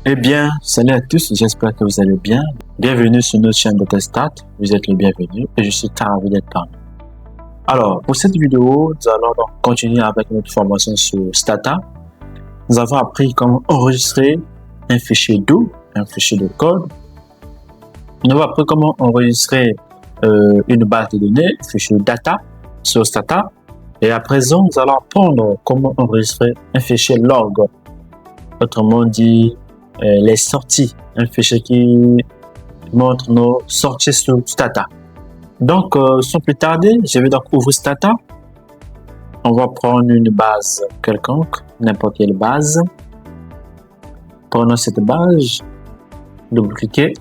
Eh bien, salut à tous, j'espère que vous allez bien. Bienvenue sur notre chaîne Datastat, vous êtes les bienvenus et je suis très ravi d'être parmi vous. Alors, pour cette vidéo, nous allons donc continuer avec notre formation sur Stata. Nous avons appris comment enregistrer un fichier DO, un fichier de code. Nous avons appris comment enregistrer une base de données, un fichier data sur Stata. Et à présent, nous allons apprendre comment enregistrer un fichier log, autrement dit, les sorties, un fichier qui montre nos sorties sur Stata. Donc, sans plus tarder, je vais donc ouvrir Stata. On va prendre une base quelconque, n'importe quelle base. Prenons cette base, double-cliquer.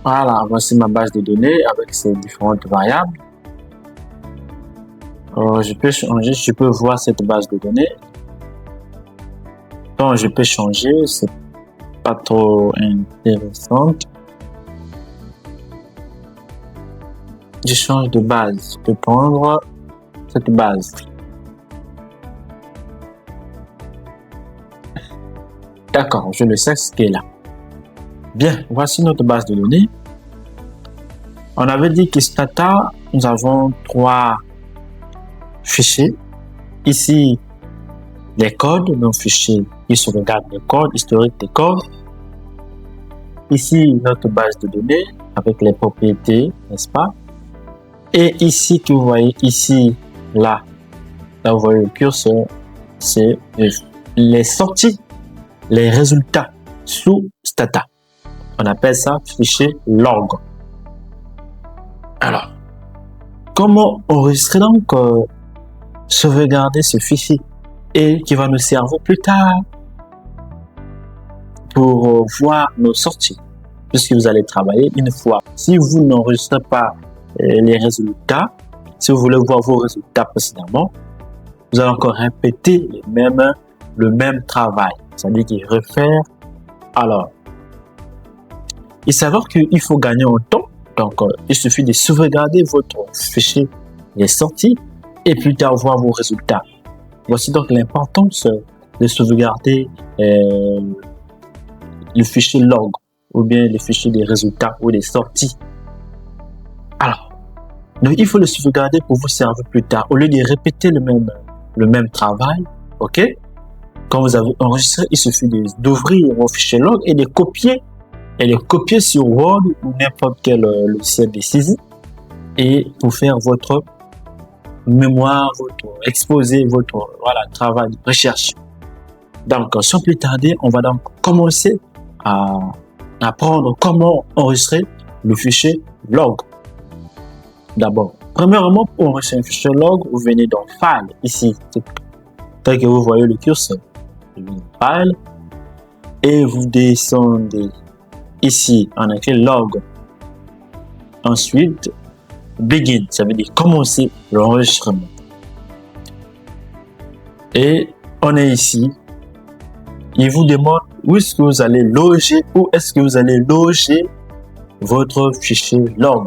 Voilà, voici ma base de données avec ses différentes variables. Je peux changer, je peux voir cette base de données. Donc, je peux changer, c'est pas trop intéressant. Je change de base, je peux prendre cette base. D'accord, je le sais ce qui est là. Bien, voici notre base de données. On avait dit que Stata, nous avons 3 fichiers. Ici, les codes, nos fichiers qui sauvegardent les codes, historique des codes. Ici, notre base de données avec les propriétés, n'est-ce pas? Et ici, que vous voyez ici, là vous voyez le curseur, c'est les sorties, les résultats sous Stata. On appelle ça fichier log. Alors, comment enregistrer donc sauvegarder ce fichier et qui va nous servir plus tard pour voir nos sorties, puisque vous allez travailler une fois. Si vous n'enregistrez pas les résultats, si vous voulez voir vos résultats précédemment, vous allez encore répéter le même travail, c'est-à-dire qu'il refaire. Alors, il s'avère qu'il faut gagner en temps, donc il suffit de sauvegarder votre fichier, les sorties, et plus tard voir vos résultats. Voici donc l'importance de sauvegarder le fichier log, ou bien le fichier des résultats ou des sorties. Alors, donc il faut le sauvegarder pour vous servir plus tard, au lieu de répéter le même travail, ok? Quand vous avez enregistré, il suffit d'ouvrir vos fichiers log et de copier sur Word ou n'importe quel logiciel de saisie et pour faire votre mémoire, votre exposé, votre travail de recherche. Donc, sans plus tarder, on va donc commencer à apprendre comment enregistrer le fichier log. D'abord, premièrement, pour enregistrer un fichier log, vous venez dans File, ici, tel que vous voyez le curseur. Vous venez dans File et vous descendez ici, on a écrit log. Ensuite, begin, ça veut dire commencer l'enregistrement. Et on est ici. Il vous demande où est-ce que vous allez loger, votre fichier log.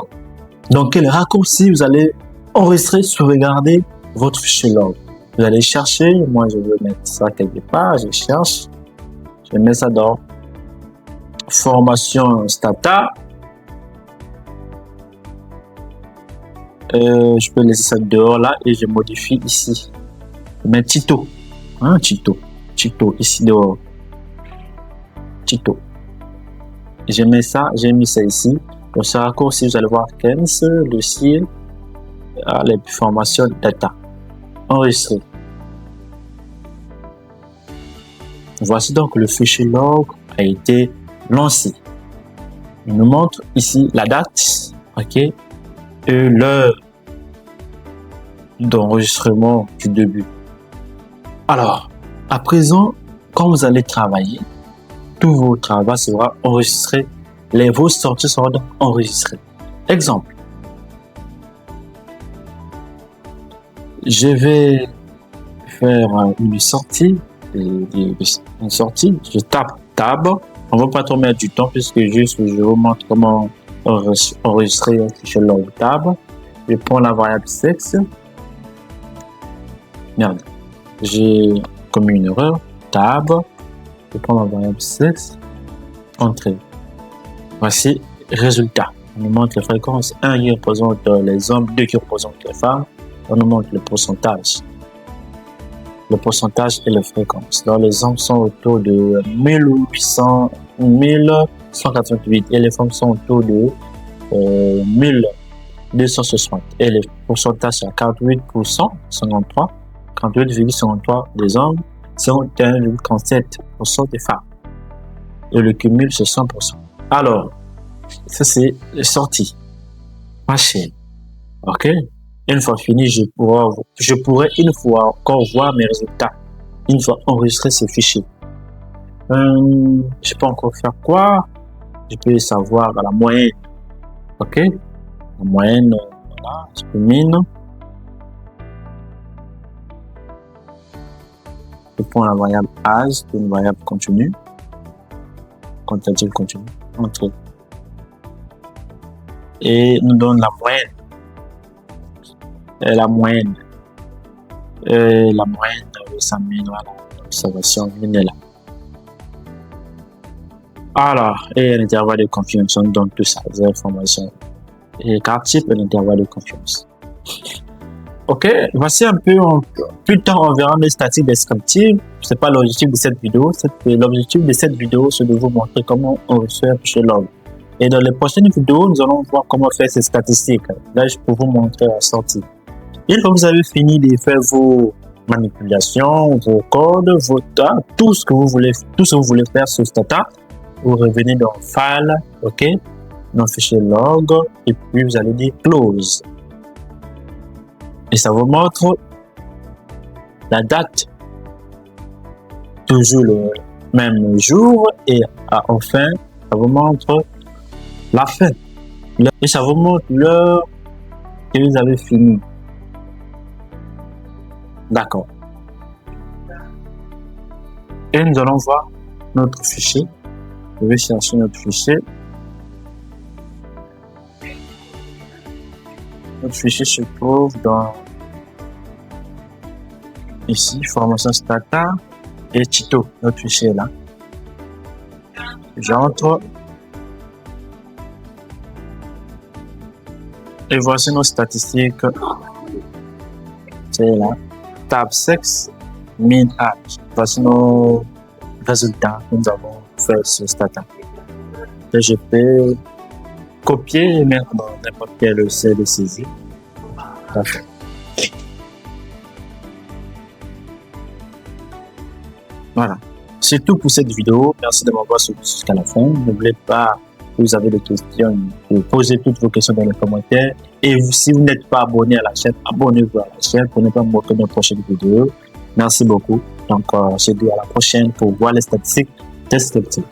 Donc, quel raccourci vous allez enregistrer, sauvegarder votre fichier log. Vous allez chercher, moi je vais mettre ça quelque part, je cherche, je mets ça dans formation Stata. Je peux laisser ça dehors là et je modifie ici. Je mets Tito. Tito ici dehors. Tito. J'ai mis ça ici. Pour ce raccourci, vous allez voir Kens, le ciel, les formations data. Enregistré. Voici donc le fichier log a été lancé. Il nous montre ici la date, ok, et l'heure d'enregistrement du début. Alors, à présent, quand vous allez travailler, tout votre travail sera enregistré, vos sorties seront donc enregistrées. Exemple, je vais faire une sortie, je tape Tab. On va pas trop mettre du temps puisque juste je vous montre comment enregistrer un fichier log Tab. Je prends la variable sexe. Merde. J'ai commis une erreur. Tab. Je prends la variable 6. Entrée. Voici résultat. On nous montre les fréquences. 1 qui représente les hommes, 2 qui représentent les femmes. On nous montre le pourcentage. Le pourcentage et les fréquences. Donc, les hommes sont autour de 1188 et les femmes sont autour de 1260. Et les pourcentages c'est à 48%, 53, 48,53 des hommes, 51,37% des femmes. Et le cumul, c'est 100%. Alors, ça c'est sorti. Machine. OK? Une fois fini, je pourrais une fois encore voir mes résultats. Une fois enregistrer ces fichiers. Je peux encore faire quoi? Je peux savoir la moyenne. OK? La moyenne, voilà, je peux mine. Je prends la variable âge, une variable continue. Quantitative continue. Entrée. Et nous donne la moyenne. La moyenne, ça mène à l'observation là. Alors, et l'intervalle de confiance, donc tout ça, des informations. Et carte type et l'intervalle de confiance. Ok, voici un peu, plus tard on verra les statistiques descriptives. C'est pas l'objectif de cette vidéo. L'objectif de cette vidéo, c'est de vous montrer comment on reçoit chez l'homme. Et dans les prochaines vidéos, nous allons voir comment faire ces statistiques. Là, je peux vous montrer la sortie. Une fois que vous avez fini de faire vos manipulations, vos codes, tout ce que vous voulez faire sur Stata, vous revenez dans File, OK, dans Fichier Log, et puis vous allez dire Close. Et ça vous montre la date, toujours le même jour, et enfin, ça vous montre la fin. Et ça vous montre l'heure que vous avez fini. D'accord. Et nous allons voir notre fichier. Je vais chercher notre fichier. Notre fichier se trouve dans ici, formation Stata et Tito. Notre fichier est là. J'entre. Et voici nos statistiques. C'est là. Tab 6, min age. Voici nos résultats que nous avons fait sur Stata. Et je peux copier et mettre dans n'importe quel C de saisie. Parfait. Voilà. C'est tout pour cette vidéo. Merci de m'avoir suivi jusqu'à la fin. N'oubliez pas, si vous avez des questions, de poser toutes vos questions dans les commentaires. Et si vous n'êtes pas abonné à la chaîne, abonnez-vous à la chaîne pour ne pas manquer nos prochaines vidéos. Merci beaucoup. Donc, je vous dis à la prochaine pour voir les statistiques descriptives.